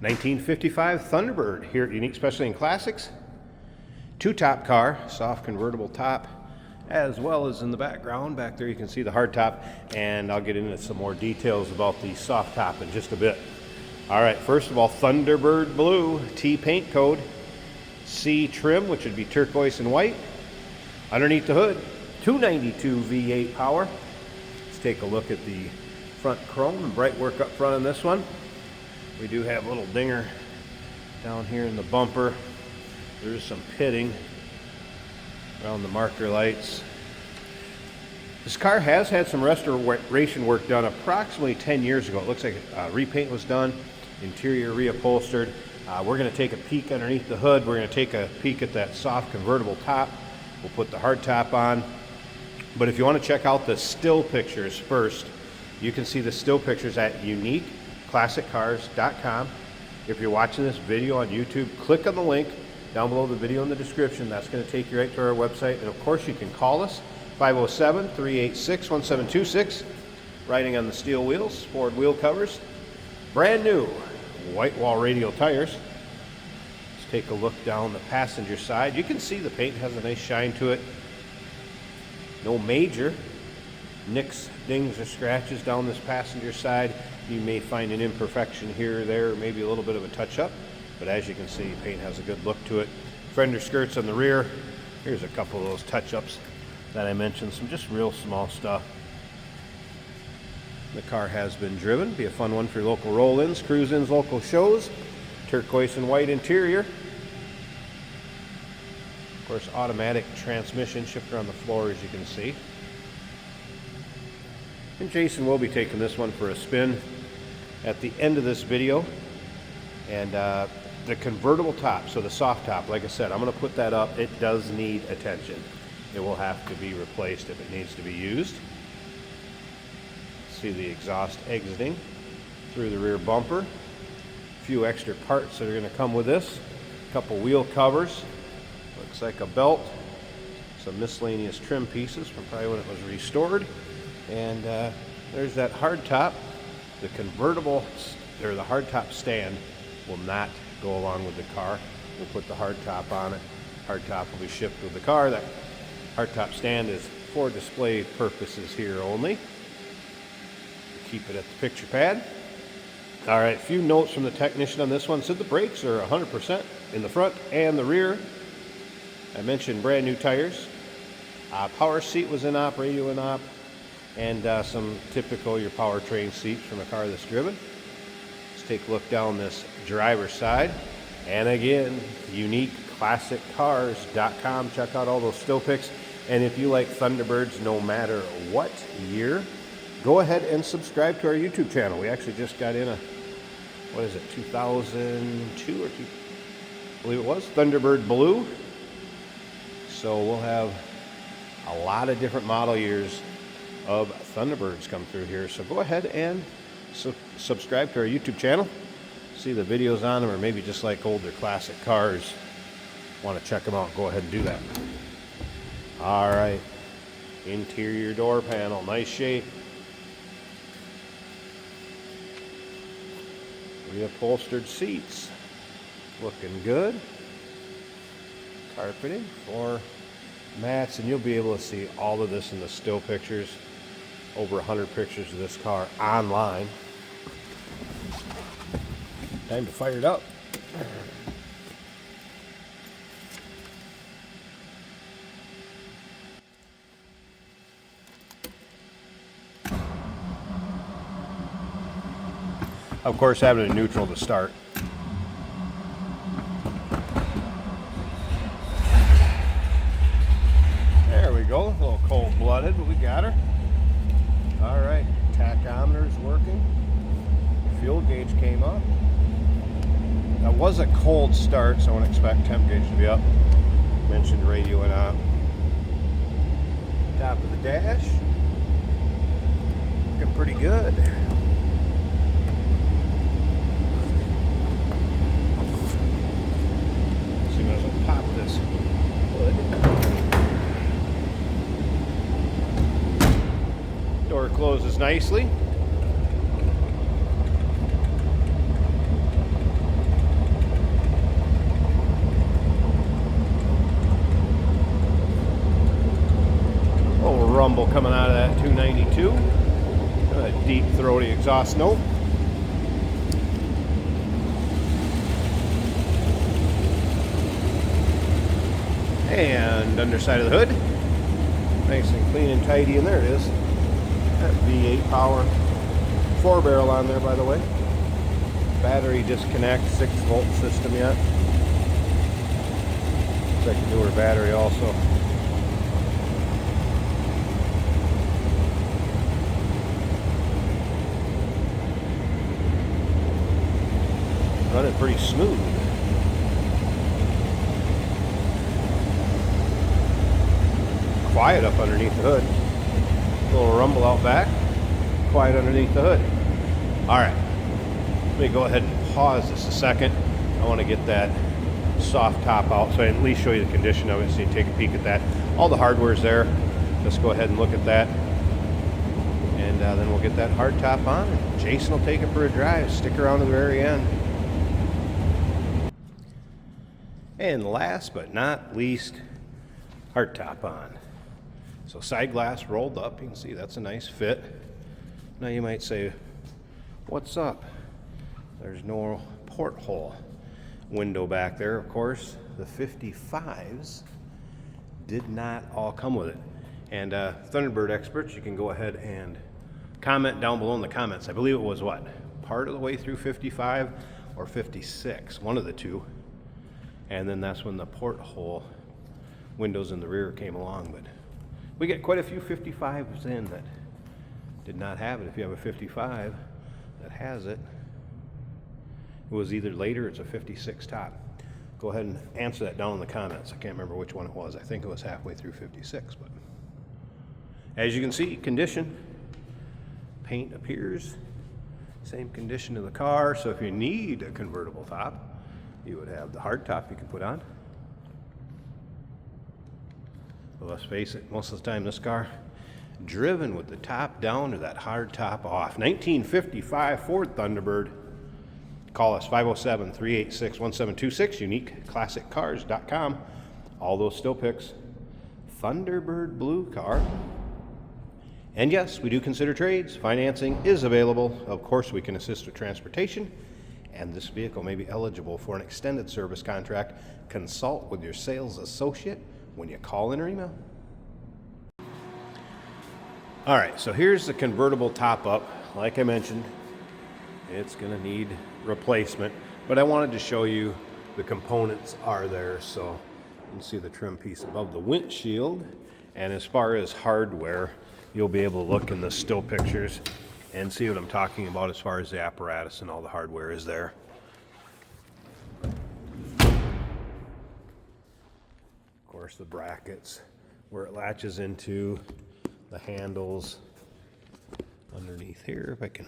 1955 Thunderbird here at Unique Specialty and Classics. Two-top car, soft convertible top, as well as in the background. Back there you can see the hard top, and I'll get into some more details about the soft top in just a bit. All right, first of all, Thunderbird blue, T paint code, C trim, which would be turquoise and white. Underneath the hood, 292 V8 power. Let's take a look at the front chrome and bright work up front on this one. We do have a little dinger down here in the bumper. There's some pitting around the marker lights. This car has had some restoration work done approximately 10 years ago. It looks like repaint was done, interior reupholstered. We're going to take a peek underneath the hood. We're going to take a peek at that soft convertible top. We'll put the hard top on. But if you want to check out the still pictures first, you can see the still pictures at uniqueclassiccars.com. If you're watching this video on YouTube, click on the link down below the video in the description. That's going to take you right to our website. And of course, you can call us, 507-386-1726. Riding on the steel wheels, Ford wheel covers, brand new white wall radial tires. Let's take a look down the passenger side. You can see the paint has a nice shine to it. No major nicks, dings, or scratches down this passenger side. You may find an imperfection here or there, maybe a little bit of a touch-up, but as you can see, paint has a good look to it. Fender skirts on the rear. Here's a couple of those touch-ups that I mentioned, some just real small stuff. The car has been driven. Be a fun one for your local roll-ins, cruise-ins, local shows. Turquoise and white interior. Of course, automatic transmission, shifter on the floor, as you can see. And Jason will be taking this one for a spin at the end of this video. And the convertible top, so the soft top, like I said, I'm going to put that up. It does need attention. It will have to be replaced if it needs to be used. See the exhaust exiting through the rear bumper. A few extra parts that are going to come with this. A couple wheel covers. Looks like a belt. Some miscellaneous trim pieces from probably when it was restored. And there's that hard top. The convertible, or the hard top stand, will not go along with the car. We'll put the hard top on it. Hard top will be shipped with the car. That hard top stand is for display purposes here only. Keep it at the picture pad. All right, a few notes from the technician on this one. Said the brakes are 100% in the front and the rear. I mentioned brand new tires. Power seat was in op, radio in op, and some typical your powertrain seats from a car that's driven. Let's take a look down this driver's side. And again, uniqueclassiccars.com. Check out all those still pics. And if you like Thunderbirds, no matter what year, go ahead and subscribe to our YouTube channel. We actually just got in a, 2002 or I believe it was, Thunderbird Blue. So we'll have a lot of different model years of Thunderbirds come through here. So go ahead and subscribe to our YouTube channel. See the videos on them, or maybe just like older classic cars, want to check them out, go ahead and do that. All right, interior door panel, nice shape. Reupholstered seats, looking good. Carpeting, floor mats, and you'll be able to see all of this in the still pictures. Over 100 pictures of this car online. Time to fire it up. Of course, having a neutral to start. There we go, a little cold-blooded, but we got her. All right, tachometer's working. Fuel gauge came up. That was a cold start, so I wouldn't expect temp gauge to be up. Mentioned radio and on. Top of the dash. Looking pretty good. See, might as well pop this hood. Door closes nicely. rumble coming out of that 292. A deep throaty exhaust note. And underside of the hood, nice and clean and tidy, and there it is. That V8 power 4-barrel on there, by the way. Battery disconnect, 6-volt system yet. Looks like a newer battery also. Running pretty smooth. Quiet up underneath the hood. A little rumble out back. Quiet underneath the hood. All right. Let me go ahead and pause this a second. I want to get that soft top out so I at least show you the condition of it so you can take a peek at that. All the hardware's there. Let's go ahead and look at that. And then we'll get that hard top on. And Jason will take it for a drive. Stick around to the very end. And last but not least, hard top on. So side glass rolled up. You can see that's a nice fit. Now you might say, what's up? There's no porthole window back there. Of course, the 55s did not all come with it. And Thunderbird experts, you can go ahead and comment down below in the comments. I believe it was what? Part of the way through 55 or 56, one of the two. And then that's when the porthole windows in the rear came along. But we get quite a few 55s in that did not have it. If you have a 55 that has it, it was either later or it's a 56 top. Go ahead and answer that down in the comments. I can't remember which one it was. I think it was halfway through 56. But as you can see, condition, paint appears same condition of the car. So if you need a convertible top, you would have the hard top you can put on. But let's face it, most of the time this car driven with the top down or that hard top off. 1955 Ford Thunderbird. Call us 507-386-1726, uniqueclassiccars.com. All those still pics. Thunderbird blue car. And yes, we do consider trades. Financing is available. Of course, we can assist with transportation. And this vehicle may be eligible for an extended service contract. Consult with your sales associate when you call in or email. All right, so here's the convertible top up. Like I mentioned, it's gonna need replacement, but I wanted to show you the components are there. So you can see the trim piece above the windshield. And as far as hardware, you'll be able to look in the still pictures and see what I'm talking about as far as the apparatus and all the hardware is there. Of course, the brackets, where it latches into, the handles underneath here. If I can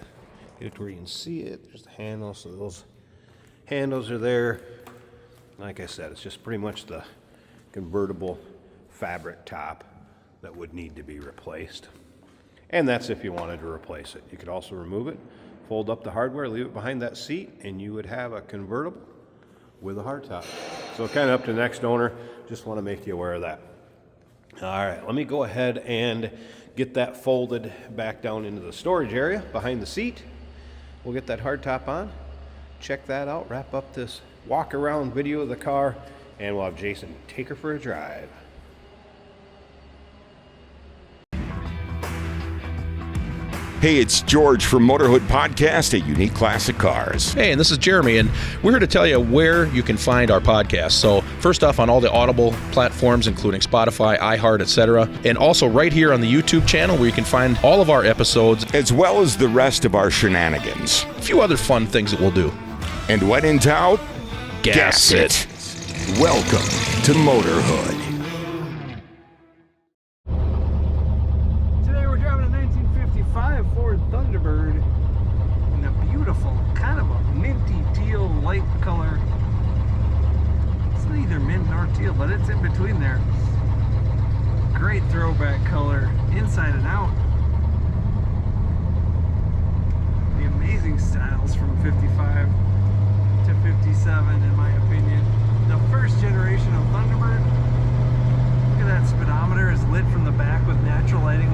get it to where you can see it, there's the handle. So those handles are there. Like I said, it's just pretty much the convertible fabric top that would need to be replaced. And that's if you wanted to replace it. You could also remove it, fold up the hardware, leave it behind that seat, and you would have a convertible with a hardtop. So kind of up to the next owner. Just want to make you aware of that. All right, let me go ahead and get that folded back down into the storage area behind the seat. We'll get that hardtop on, check that out, wrap up this walk around video of the car, and we'll have Jason take her for a drive. Hey, it's George from Motorhood Podcast at Unique Classic Cars. Hey, and this is Jeremy, and we're here to tell you where you can find our podcast. So first off, on all the Audible platforms, including Spotify, iHeart, etc., and also right here on the YouTube channel where you can find all of our episodes, as well as the rest of our shenanigans. A few other fun things that we'll do. And when in doubt, gas it. Welcome to Motorhood. Ford Thunderbird in a beautiful, kind of a minty teal light color. It's neither mint nor teal, but it's in between there. Great throwback color, inside and out. The amazing styles from 55 to 57, in my opinion. The first generation of Thunderbird. Look at that speedometer is lit from the back with natural lighting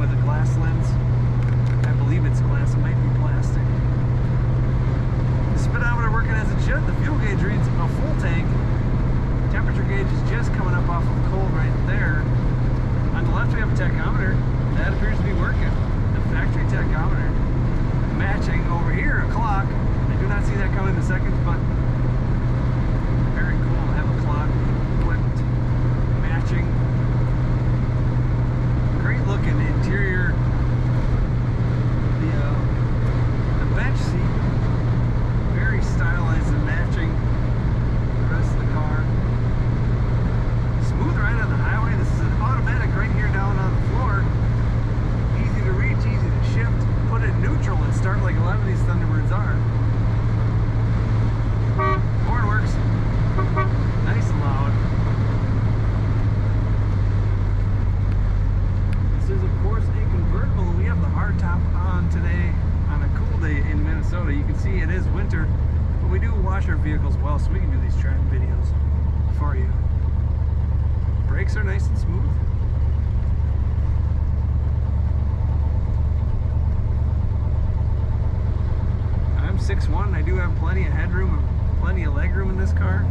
winter, but we do wash our vehicles well, so we can do these trend videos for you. Brakes are nice and smooth. I'm 6'1", I do have plenty of headroom and plenty of legroom in this car.